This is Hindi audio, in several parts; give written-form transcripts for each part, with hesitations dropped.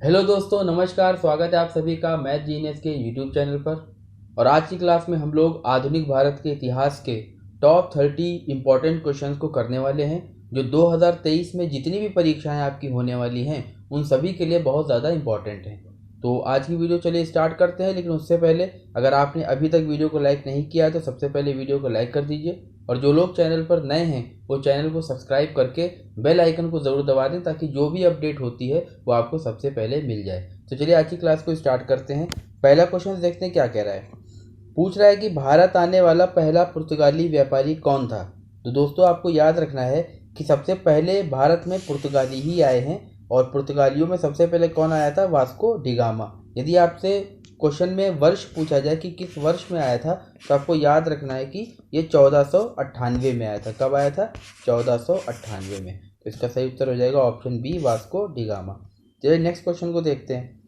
हेलो दोस्तों, नमस्कार। स्वागत है आप सभी का मैथ जीनियस के यूट्यूब चैनल पर। और आज की क्लास में हम लोग आधुनिक भारत के इतिहास के टॉप 30 इम्पोर्टेंट क्वेश्चंस को करने वाले हैं, जो 2023 में जितनी भी परीक्षाएं आपकी होने वाली हैं उन सभी के लिए बहुत ज़्यादा इम्पोर्टेंट हैं। तो आज की वीडियो चलिए स्टार्ट करते हैं। लेकिन उससे पहले अगर आपने अभी तक वीडियो को लाइक नहीं किया है तो सबसे पहले वीडियो को लाइक कर दीजिए, और जो लोग चैनल पर नए हैं वो चैनल को सब्सक्राइब करके बेल आइकन को ज़रूर दबा दें, ताकि जो भी अपडेट होती है वो आपको सबसे पहले मिल जाए। तो चलिए आज की क्लास को स्टार्ट करते हैं। पहला क्वेश्चन देखते हैं क्या कह रहा है। पूछ रहा है कि भारत आने वाला पहला पुर्तगाली व्यापारी कौन था। तो दोस्तों आपको याद रखना है कि सबसे पहले भारत में पुर्तगाली ही आए हैं, और पुर्तगालियों में सबसे पहले कौन आया था? Vasco da Gama. यदि आपसे क्वेश्चन में वर्ष पूछा जाए कि किस वर्ष में आया था, तो आपको याद रखना है कि ये 1498 में आया था। कब आया था? 1498 में। तो इसका सही उत्तर हो जाएगा ऑप्शन बी, वास्को डिगामा। चलिए नेक्स्ट क्वेश्चन को देखते हैं।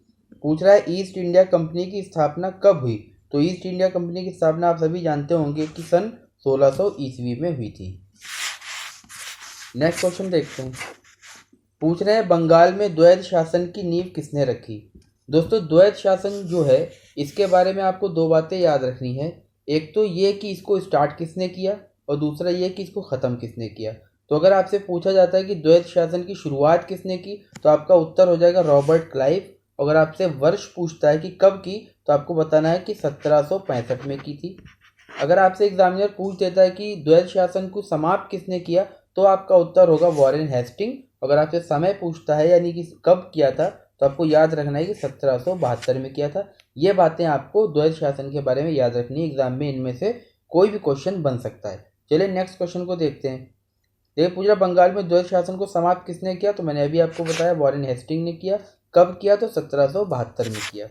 पूछ रहा है ईस्ट इंडिया कंपनी की स्थापना कब हुई। तो ईस्ट इंडिया कंपनी की स्थापना आप सभी जानते होंगे कि सन 1600 ईस्वी में हुई थी। नेक्स्ट क्वेश्चन देखते हैं। पूछ रहे हैं बंगाल में द्वैत शासन की नींव किसने रखी। दोस्तों द्वैत शासन जो है इसके बारे में आपको दो बातें याद रखनी है। एक तो ये कि इसको स्टार्ट किसने किया, और दूसरा ये कि इसको ख़त्म किसने किया। तो अगर आपसे पूछा जाता है कि द्वैत शासन की शुरुआत किसने की, तो आपका उत्तर हो जाएगा रॉबर्ट क्लाइव। अगर आपसे वर्ष पूछता है कि कब की, तो आपको बताना है कि 1765 में की थी। अगर आपसे एग्जामिनर पूछ देता है कि द्वैत शासन को समाप्त किसने किया, तो आपका उत्तर होगा वॉरेन हेस्टिंग। अगर आपसे समय पूछता है यानी कि कब किया था, तो आपको याद रखना है कि 1772 में किया था। ये बातें आपको द्वैत शासन के बारे में याद रखनी है, एग्जाम में इनमें से कोई भी क्वेश्चन बन सकता है। चलिए नेक्स्ट क्वेश्चन को देखते हैं। देखिए पूछ रहा बंगाल में द्वैत शासन को समाप्त किसने किया। तो मैंने अभी आपको बताया वॉरेन हेस्टिंग ने किया। कब किया? तो 1772 में किया।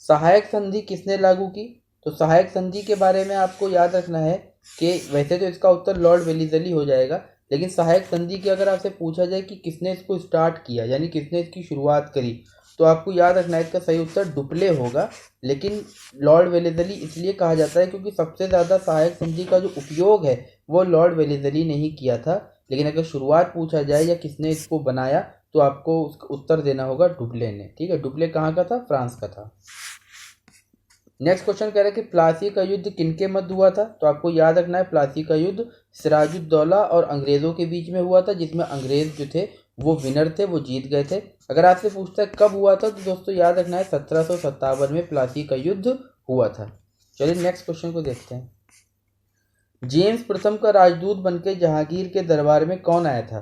सहायक संधि किसने लागू की। तो सहायक संधि के बारे में आपको याद रखना है कि वैसे तो इसका उत्तर लॉर्ड वेलीजली हो जाएगा, लेकिन सहायक संधि की अगर आपसे पूछा जाए कि किसने इसको स्टार्ट किया, यानी किसने इसकी शुरुआत करी, तो आपको याद रखना है इसका सही उत्तर डुप्ले होगा। लेकिन लॉर्ड वेलीजली इसलिए कहा जाता है क्योंकि सबसे ज़्यादा सहायक संधि का जो उपयोग है वो लॉर्ड वेलीजली ने ही किया था। लेकिन अगर शुरुआत पूछा जाए या किसने इसको बनाया, तो आपको उसका उत्तर देना होगा डुप्ले ने। ठीक है, डुप्ले कहाँ का था? फ्रांस का था। नेक्स्ट क्वेश्चन कह रहा है कि प्लासी का युद्ध किनके मध्य हुआ था। तो आपको याद रखना है प्लासी का युद्ध सिराजुद्दौला और अंग्रेज़ों के बीच में हुआ था, जिसमें अंग्रेज जो थे वो विनर थे, वो जीत गए थे। अगर आपसे पूछता है कब हुआ था, तो दोस्तों याद रखना है 1757 में प्लासी का युद्ध हुआ था। चलिए नेक्स्ट क्वेश्चन को देखते हैं। जेम्स प्रथम का राजदूत बनकर जहांगीर के दरबार में कौन आया था।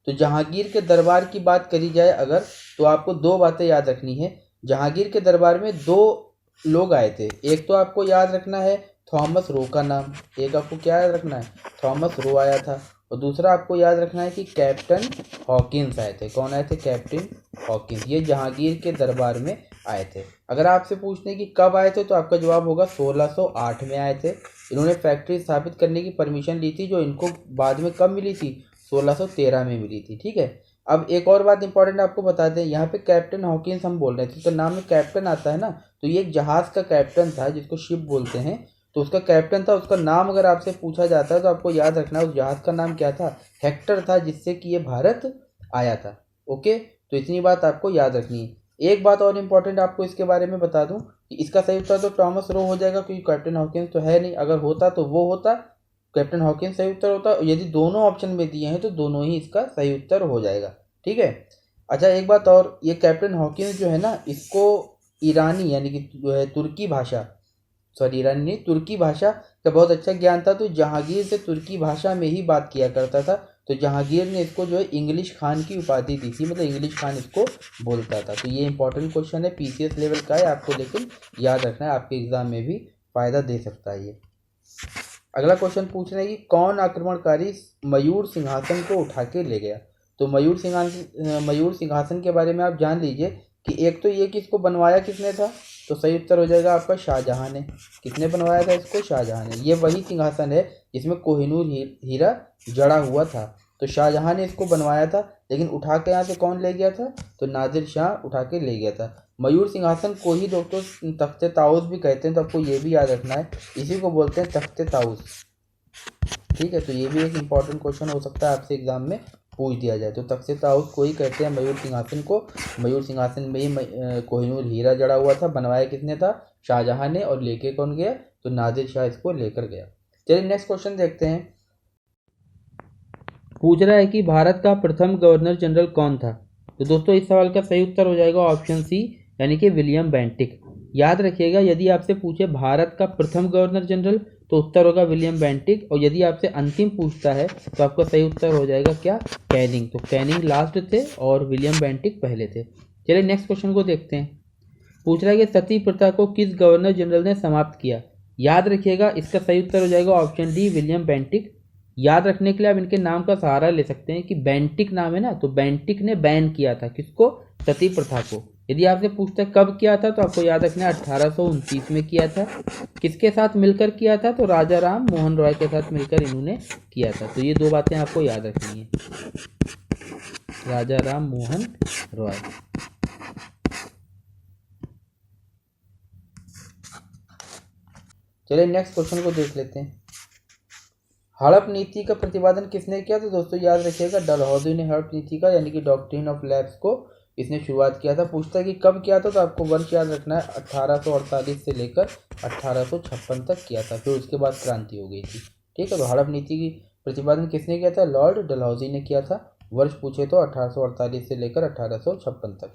तो जहांगीर के दरबार की बात करी जाए अगर, तो आपको दो बातें याद रखनी है। जहांगीर के दरबार में दो लोग आए थे। एक तो आपको याद रखना है थॉमस रो का नाम, एक आपको क्या याद रखना है? थॉमस रो आया था। और दूसरा आपको याद रखना है कि कैप्टन हॉकिंस आए थे। कौन आए थे? Captain Hawkins. ये जहांगीर के दरबार में आए थे। अगर आपसे पूछने की कब आए थे, तो आपका जवाब होगा 1608 में आए थे। इन्होंने फैक्ट्री स्थापित करने की परमिशन ली थी, जो इनको बाद में कब मिली थी? 1613 में मिली थी। ठीक है, अब एक और बात इंपॉर्टेंट आपको बता दें। यहाँ पे कैप्टन हॉकिंस हम बोल रहे थे, तो नाम में कैप्टन आता है ना, तो ये एक जहाज़ का कैप्टन था जिसको शिप बोलते हैं। तो उसका कैप्टन था, उसका नाम अगर आपसे पूछा जाता है तो आपको याद रखना है उस जहाज़ का नाम क्या था? हेक्टर था, जिससे कि ये भारत आया था। ओके, तो इतनी बात आपको याद रखनी है। एक बात और इम्पोर्टेंट आपको इसके बारे में बता दूं कि इसका सही उत्तर तो थॉमस रो हो जाएगा, क्योंकि कैप्टन हॉकिंस तो है नहीं। अगर होता तो वो होता, कैप्टन हॉकिंस सही उत्तर होता। यदि दोनों ऑप्शन में दिए हैं तो दोनों ही इसका सही उत्तर हो जाएगा। ठीक है। अच्छा एक बात और, ये कैप्टन हॉकिंस जो है ना, इसको ईरानी यानी कि जो है तुर्की भाषा, सॉरी ईरानी नहीं, तुर्की भाषा का बहुत अच्छा ज्ञान था। तो जहांगीर से तुर्की भाषा में ही बात किया करता था। तो जहांगीर ने इसको जो है इंग्लिश खान की उपाधि दी थी, मतलब इंग्लिश खान इसको बोलता था। तो ये इंपॉर्टेंट क्वेश्चन है, पीसीएस लेवल का है आपको, लेकिन याद रखना है आपके एग्जाम में भी फायदा दे सकता है ये। अगला क्वेश्चन पूछ रहे हैं कि कौन आक्रमणकारी मयूर सिंहासन को उठा के ले गया। तो मयूर सिंहासन के बारे में आप जान लीजिए कि एक तो ये कि इसको बनवाया किसने था। तो सही उत्तर हो जाएगा आपका शाहजहां ने। किसने बनवाया था इसको? शाहजहां ने। ये वही सिंहासन है जिसमें कोहिनूर हीरा जड़ा हुआ था। तो शाहजहां ने इसको बनवाया था, लेकिन उठा के यहाँ से कौन ले गया था? तो नादिर शाह उठा के ले गया था। मयूर सिंहासन को ही दोस्तों तख्ते ताउस भी कहते हैं, तो आपको ये भी याद रखना है, इसी को बोलते हैं तख्ते ताउस। ठीक है, तो ये भी एक इम्पॉर्टेंट क्वेश्चन हो सकता है आपसे एग्जाम में पूछ दिया जाए। तो तख्त ताऊस को ही कहते हैं मयूर सिंहासन को। मयूर सिंहासन में ही कोहिनूर हीरा जड़ा हुआ था। बनवाया किसने था? शाहजहां ने। और लेके कौन गया? तो नादिर शाह इसको लेकर गया। चलिए नेक्स्ट क्वेश्चन देखते हैं। पूछ रहा है कि भारत का प्रथम गवर्नर जनरल कौन था? तो दोस्तों इस सवाल का सही उत्तर हो जाएगा ऑप्शन सी, यानी कि विलियम बेंटिक। याद रखिएगा, यदि आपसे पूछे भारत का प्रथम गवर्नर जनरल तो उत्तर होगा विलियम बेंटिक। और यदि आपसे अंतिम पूछता है तो आपका सही उत्तर हो जाएगा क्या? कैनिंग। तो कैनिंग लास्ट थे और विलियम बेंटिक पहले थे। चलिए नेक्स्ट क्वेश्चन को देखते हैं। पूछ रहा है कि सती प्रथा को किस गवर्नर जनरल ने समाप्त किया? याद रखिएगा, इसका सही उत्तर हो जाएगा ऑप्शन डी, विलियम बेंटिक। याद रखने के लिए आप इनके नाम का सहारा ले सकते हैं कि बेंटिक नाम है ना, तो बेंटिक ने बैन किया था किसको? सती प्रथा को। यदि आपसे पूछता है कब किया था तो आपको याद रखना है 1829 में किया था। किसके साथ मिलकर किया था? तो राजा राम मोहन रॉय के साथ मिलकर इन्होंने किया था। तो ये दो बातें आपको याद रखनी है, राजा राम मोहन रॉय। चलिए नेक्स्ट क्वेश्चन को देख लेते हैं। हड़प नीति का प्रतिपादन किसने किया? तो दोस्तों याद रखिएगा, डलहौजी ने हड़प नीति का यानी कि डॉक्ट्रिन ऑफ लैप्स को इसने शुरुआत किया था। पूछता है कि कब किया था, तो आपको वर्ष याद रखना है 1848 से लेकर 1856 तक किया था। फिर उसके बाद क्रांति हो गई थी। ठीक है, तो हड़प नीति की प्रतिपादन किसने किया था? लॉर्ड डलहौजी ने किया था। वर्ष पूछे तो 1848 से लेकर 1856 तक।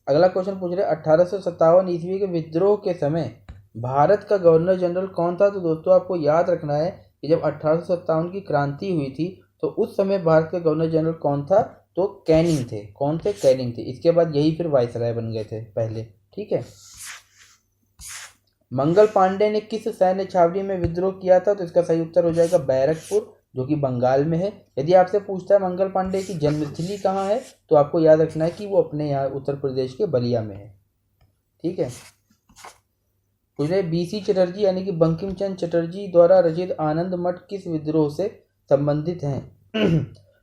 अगला क्वेश्चन पूछ रहे 1857 ईस्वी के विद्रोह के समय भारत का गवर्नर जनरल कौन था? तो दोस्तों आपको याद रखना है कि जब 1857 की क्रांति हुई थी तो उस समय भारत के गवर्नर जनरल कौन था? तो कैनिंग थे। कौन थे? कैनिंग थे। इसके बाद यही फिर वाइसराय बन गए थे पहले। ठीक है। मंगल पांडे ने किस सैन्य छावनी में विद्रोह किया था? तो इसका सही उत्तर हो जाएगा बैरकपुर, जो कि बंगाल में है। यदि आपसे पूछता है मंगल पांडे की जन्मस्थली कहाँ है, तो आपको याद रखना है कि वो अपने यहाँ उत्तर प्रदेश के बलिया में है। ठीक है। पूछे बीसी चटर्जी यानी कि बंकिम चंद्र चटर्जी द्वारा रचित आनंद मठ किस विद्रोह से संबंधित हैं?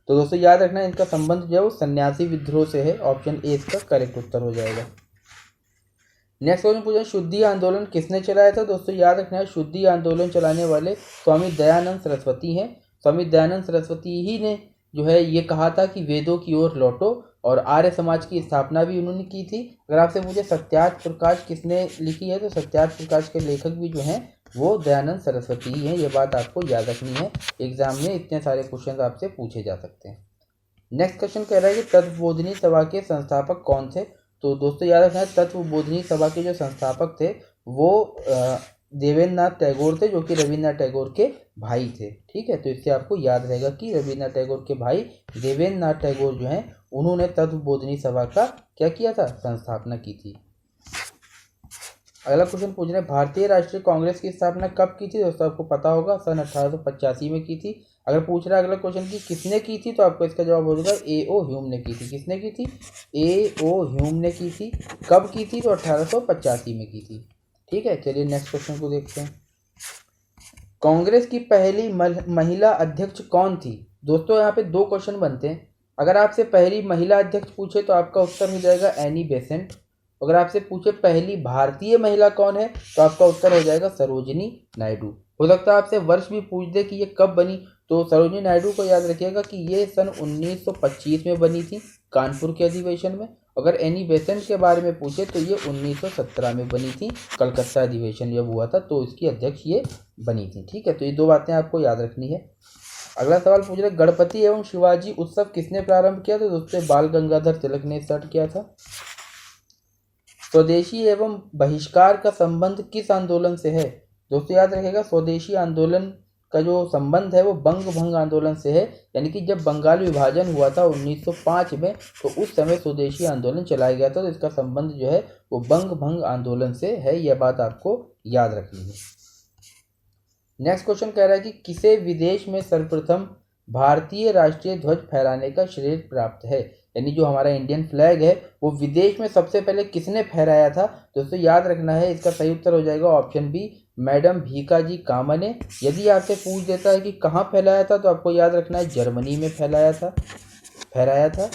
तो दोस्तों याद रखना है, इनका संबंध जो है वो सन्यासी विद्रोह से है। ऑप्शन ए इसका करेक्ट उत्तर हो जाएगा। नेक्स्ट क्वेश्चन पूछा शुद्धि आंदोलन किसने चलाया था? दोस्तों याद रखना है, शुद्धि आंदोलन चलाने वाले स्वामी दयानंद सरस्वती हैं। स्वामी दयानंद सरस्वती ही ने जो है ये कहा था कि वेदों की ओर लौटो, और आर्य समाज की स्थापना भी उन्होंने की थी। अगर आपसे मुझे सत्यार्थ प्रकाश किसने लिखी है, तो सत्यार्थ प्रकाश के लेखक भी जो हैं वो दयानंद सरस्वती ही हैं। ये बात आपको याद रखनी है, एग्जाम में इतने सारे क्वेश्चन आपसे पूछे जा सकते हैं। नेक्स्ट क्वेश्चन कह रहा है कि तत्वबोधिनी सभा के संस्थापक कौन थे? तो दोस्तों याद रखना है, तत्वबोधिनी सभा के जो संस्थापक थे वो देवेंद्र नाथ टैगोर थे, जो कि रविन्द्रनाथ टैगोर के भाई थे। ठीक है, तो इससे आपको याद रहेगा कि रविन्द्रनाथ टैगोर के भाई देवेंद्र नाथ टैगोर जो हैं उन्होंने तत्वबोधिनी सभा का क्या किया था? संस्थापना की थी। अगला क्वेश्चन पूछ रहे हैं भारतीय राष्ट्रीय कांग्रेस की स्थापना कब की थी? दोस्तों आपको पता होगा, सन 1885 में की थी। अगर पूछ रहा है अगला क्वेश्चन की किसने की थी, तो आपको इसका जवाब हो जाएगा ए.ओ. ह्यूम ने की थी। किसने की थी? ए.ओ. ह्यूम ने की थी। कब की थी? तो 1885 में की थी। ठीक है, चलिए नेक्स्ट क्वेश्चन को देखते हैं। कांग्रेस की पहली महिला अध्यक्ष कौन थी? दोस्तों यहाँ पे दो क्वेश्चन बनते हैं। अगर आपसे पहली महिला अध्यक्ष पूछे तो आपका उत्तर हो जाएगा एनी बेसेंट। अगर आपसे पूछे पहली भारतीय महिला कौन है, तो आपका उत्तर हो जाएगा सरोजिनी नायडू। हो सकता है आपसे वर्ष भी पूछ दे कि ये कब बनी, तो सरोजिनी नायडू को याद रखिएगा कि ये सन 1925 में बनी थी कानपुर के अधिवेशन में। अगर एनी बेसेंट के बारे में पूछे तो ये 1917 में बनी थी, कलकत्ता अधिवेशन जब हुआ था तो इसकी अध्यक्ष ये बनी थी। ठीक है, तो ये दो बातें आपको याद रखनी है। अगला सवाल पूछ रहे गणपति एवं शिवाजी उत्सव किसने प्रारंभ किया? तो दोस्तों बाल गंगाधर तिलक ने स्टार्ट किया था। स्वदेशी एवं बहिष्कार का संबंध किस आंदोलन से है? दोस्तों याद रखिएगा, स्वदेशी आंदोलन का जो संबंध है वो बंग भंग आंदोलन से है। यानी कि जब बंगाल विभाजन हुआ था 1905 में, तो उस समय स्वदेशी आंदोलन चलाया गया था। तो इसका संबंध जो है वो बंग भंग आंदोलन से है। यह बात आपको याद रखनी है। नेक्स्ट क्वेश्चन कह रहा है कि किसे विदेश में सर्वप्रथम भारतीय राष्ट्रीय ध्वज फहराने का श्रेय प्राप्त है? यानी जो हमारा इंडियन फ्लैग है वो विदेश में सबसे पहले किसने फहराया था? दोस्तों याद रखना है, इसका सही उत्तर हो जाएगा ऑप्शन बी, मैडम भीकाजी कामा ने। यदि आपसे पूछ देता है कि कहाँ फैलाया था, तो आपको याद रखना है जर्मनी में फहराया था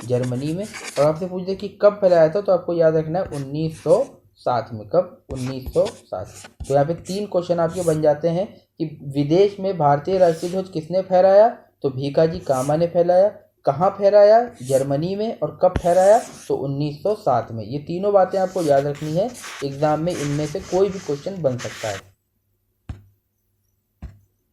जर्मनी में। और आपसे पूछ दे कि कब फैलाया था, तो आपको याद रखना है 1907 में। कब? 1907। तो यहाँ पे तीन क्वेश्चन आपके बन जाते हैं कि विदेश में भारतीय राष्ट्रीय ध्वज किसने फहराया, तो भीकाजी कामा ने फैलाया। कहाँ फहराया, जर्मनी में, और कब फहराया, तो 1907 में। ये तीनों बातें आपको याद रखनी है, एग्जाम में इनमें से कोई भी क्वेश्चन बन सकता है।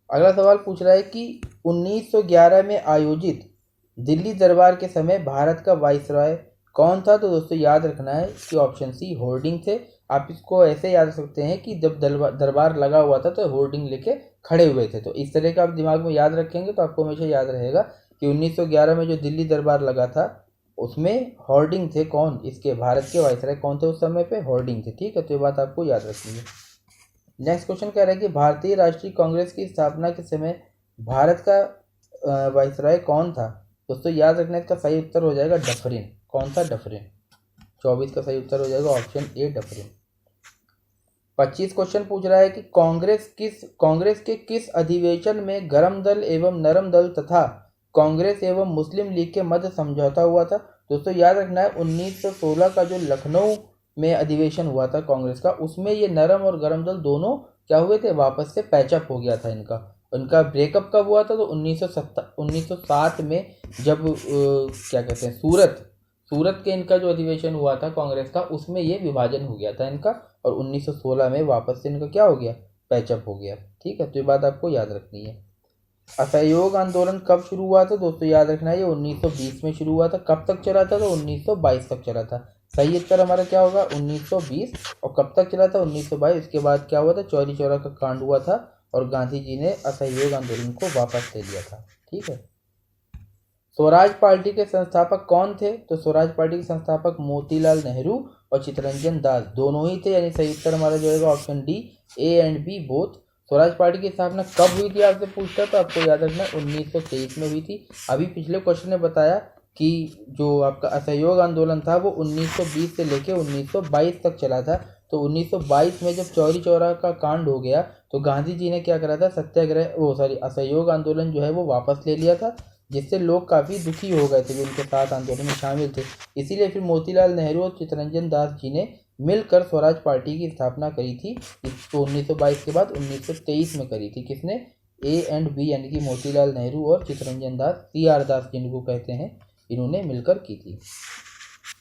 अगला सवाल पूछ रहा है कि 1911 में आयोजित दिल्ली दरबार के समय भारत का वाइसरॉय कौन था, तो दोस्तों याद रखना है कि ऑप्शन सी होर्डिंग थे। आप इसको ऐसे याद रख सकते हैं कि जब दरबार लगा हुआ था तो होर्डिंग लेके खड़े हुए थे, तो इस तरह का आप दिमाग में याद रखेंगे तो आपको हमेशा याद रहेगा कि 1911 में जो दिल्ली दरबार लगा था उसमें होर्डिंग थे कौन, इसके भारत के वाइसरॉय कौन थे उस समय पे, होर्डिंग थे। ठीक है, तो ये बात आपको याद रखनी है। नेक्स्ट क्वेश्चन कह रहा है कि भारतीय राष्ट्रीय कांग्रेस की स्थापना के समय भारत का वाइसरॉय कौन था, दोस्तों याद रखना इसका सही उत्तर हो जाएगा डफरिन। कौन सा, डफरिन। 24 का सही उत्तर हो जाएगा ऑप्शन ए डफरिन। 25 क्वेश्चन पूछ रहा है कि कांग्रेस के किस अधिवेशन में गरम दल एवं नरम दल तथा कांग्रेस एवं मुस्लिम लीग के मध्य समझौता हुआ था, दोस्तों याद रखना है 1916 का जो लखनऊ में अधिवेशन हुआ था कांग्रेस का, उसमें ये नरम और गरम दल दोनों क्या हुए थे, वापस से पैचअप हो गया था उनका ब्रेकअप कब हुआ था, तो 1907 में जब क्या कहते हैं सूरत के इनका जो अधिवेशन हुआ था कांग्रेस का, उसमें ये विभाजन हो गया था इनका, और 1916 में वापस से इनका क्या हो गया, पैचअप हो गया। ठीक है, तो ये बात आपको याद रखनी है। असहयोग आंदोलन कब शुरू हुआ था, दोस्तों याद रखना है ये 1920 में शुरू हुआ था। कब तक चला था, तो 1922 तक चला था। सही उत्तर हमारा क्या होगा 1920, और कब तक चला था 1922। इसके बाद क्या हुआ था, चौरी चौरा का कांड हुआ था और गांधी जी ने असहयोग आंदोलन को वापस ले लिया था। ठीक है, स्वराज पार्टी के संस्थापक कौन थे, तो स्वराज पार्टी के संस्थापक मोतीलाल नेहरू और चित्तरंजन दास दोनों ही थे, यानी सही उत्तर हमारा जो होगा option D, A and B both. Swaraj Party की स्थापना कब हुई थी आपसे पूछता, तो आपको याद रखना 1923 में हुई थी। अभी पिछले क्वेश्चन ने बताया कि जो आपका असहयोग आंदोलन था वो 1920 से लेके 1922 तक चला था, तो 1922 में जब चौरी चौरा का कांड हो गया तो गांधी जी ने क्या करा था, असहयोग आंदोलन जो है वो वापस ले लिया था, जिससे लोग काफ़ी दुखी हो गए थे जो उनके साथ आंदोलन में शामिल थे। इसीलिए फिर मोतीलाल नेहरू और चित्तरंजन दास जी ने मिलकर स्वराज पार्टी की स्थापना करी थी। इसको 1922 के बाद 1923 में करी थी। किसने, ए एंड बी, यानी कि मोतीलाल नेहरू और चित्तरंजन दास, CR दास जिनको कहते हैं, इन्होंने मिलकर की थी।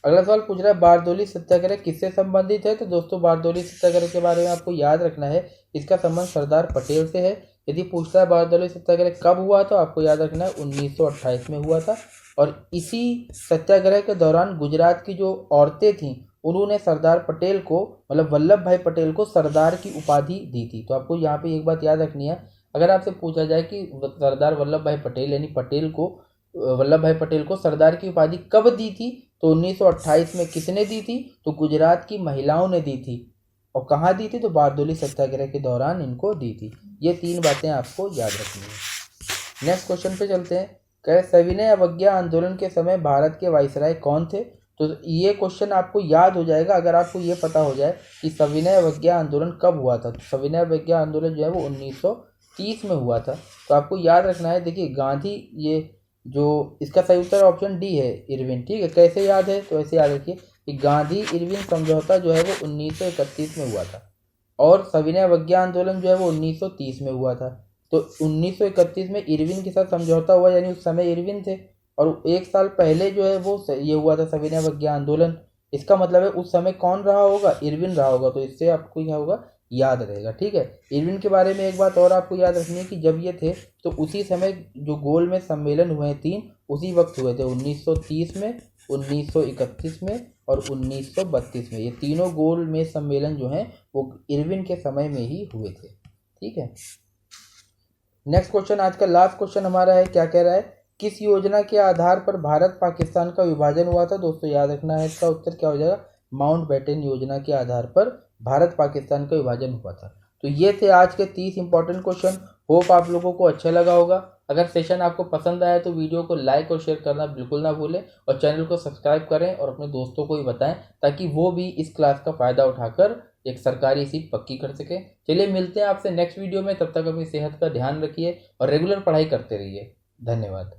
अगला सवाल पूछ रहा है बारदोली सत्याग्रह किससे संबंधित है, तो दोस्तों बारदोली सत्याग्रह के बारे में आपको याद रखना है, इसका संबंध सरदार पटेल से है। यदि पूछता है बारदोली सत्याग्रह कब हुआ, तो आपको याद रखना है 1928 में हुआ था, और इसी सत्याग्रह के दौरान गुजरात की जो औरतें थीं उन्होंने सरदार पटेल को, मतलब वल्लभ भाई पटेल को सरदार की उपाधि दी थी। तो आपको यहाँ पे एक बात याद रखनी है, अगर आपसे पूछा जाए कि सरदार वल्लभ भाई पटेल यानी वल्लभ भाई पटेल को सरदार की उपाधि कब दी थी, तो 1928 में किसने दी थी, तो गुजरात की महिलाओं ने दी थी। और कहाँ दी थी, तो बारदोली सत्याग्रह के दौरान इनको दी थी। ये 3 बातें आपको याद रखनी है। नेक्स्ट क्वेश्चन पे चलते हैं। कह सविनय अवज्ञा आंदोलन के समय भारत के वाइसराय कौन थे, तो ये क्वेश्चन आपको याद हो जाएगा अगर आपको ये पता हो जाए कि सविनय अवज्ञा आंदोलन कब हुआ था। तो सविनय अवज्ञा आंदोलन जो है वो 1930 में हुआ था। तो आपको याद रखना है, देखिए गांधी, ये जो इसका सही उत्तर ऑप्शन डी है, इरविन। ठीक है, कैसे याद है, तो ऐसे याद रखिए कि गांधी इरविन समझौता जो है वो 1931 में हुआ था, और सविनय अवज्ञा आंदोलन जो है वो 1930 में हुआ था। तो 1931 में इरविन के साथ समझौता हुआ, यानी उस समय इरविन थे, और 1 साल पहले जो है वो ये हुआ था सविनय अवज्ञा आंदोलन। इसका मतलब है उस समय कौन रहा होगा, इरविन रहा होगा। तो इससे आपको क्या होगा, याद रहेगा। ठीक है, इरविन के बारे में एक बात और आपको याद रखनी है कि जब ये थे तो उसी समय जो गोल में सम्मेलन हुए 3 उसी वक्त हुए थे, 1930 में, 1931 में और 1932 में। ये तीनों गोल में सम्मेलन जो हैं वो इरविन के समय में ही हुए थे। ठीक है, नेक्स्ट क्वेश्चन, आज का लास्ट क्वेश्चन हमारा है, क्या कह रहा है, किस योजना के आधार पर भारत पाकिस्तान का विभाजन हुआ था। दोस्तों याद रखना है, इसका उत्तर क्या हो जाएगा, माउंटबेटन योजना के आधार पर भारत पाकिस्तान का विभाजन हुआ था। तो ये थे आज के 30 इंपॉर्टेंट क्वेश्चन। होप आप लोगों को अच्छा लगा होगा। अगर सेशन आपको पसंद आया तो वीडियो को लाइक और शेयर करना बिल्कुल ना भूलें, और चैनल को सब्सक्राइब करें और अपने दोस्तों को भी बताएं, ताकि वो भी इस क्लास का फ़ायदा उठाकर एक सरकारी सीट पक्की कर सकें। चलिए मिलते हैं आपसे नेक्स्ट वीडियो में, तब तक अपनी सेहत का ध्यान रखिए और रेगुलर पढ़ाई करते रहिए। धन्यवाद।